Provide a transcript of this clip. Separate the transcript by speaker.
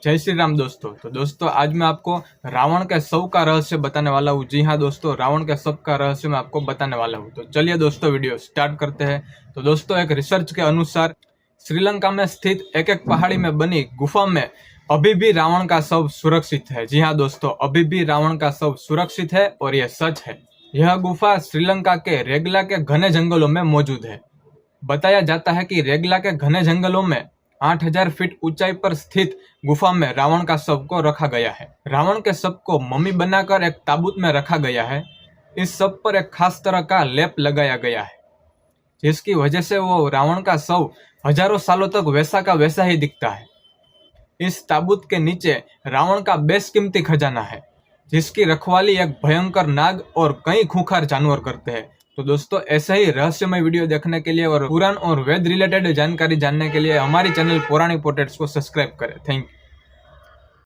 Speaker 1: जय श्री राम दोस्तों। तो दोस्तों आज मैं आपको रावण के शव का रहस्य बताने वाला हूँ। जी हाँ दोस्तों, रावण के शव का रहस्य मैं आपको बताने वाला हूँ। तो चलिए दोस्तों वीडियो स्टार्ट करते हैं। तो दोस्तों एक रिसर्च के अनुसार श्रीलंका में स्थित एक एक पहाड़ी में बनी गुफा में अभी भी रावण का शव सुरक्षित है। जी हाँ दोस्तों, अभी भी रावण का शव सुरक्षित है और यह सच है। यह गुफा श्रीलंका के रेगला के घने जंगलों में मौजूद है। बताया जाता है कि रेगला के घने जंगलों में 8000 फीट ऊंचाई पर स्थित गुफा में रावण का शव को रखा गया है। रावण के शव को मम्मी बनाकर एक ताबूत में रखा गया है। इस शव पर एक खास तरह का लेप लगाया गया है, जिसकी वजह से वो रावण का शव हजारों सालों तक वैसा का वैसा ही दिखता है। इस ताबूत के नीचे रावण का बेशकीमती खजाना है, जिसकी रखवाली एक भयंकर नाग और कई खूंखार जानवर करते हैं। तो दोस्तों ऐसे ही रहस्यमय वीडियो देखने के लिए और पुराण और वेद रिलेटेड जानकारी जानने के लिए हमारी चैनल पौराणिक पोटेट्स को सब्सक्राइब करें। Thank you.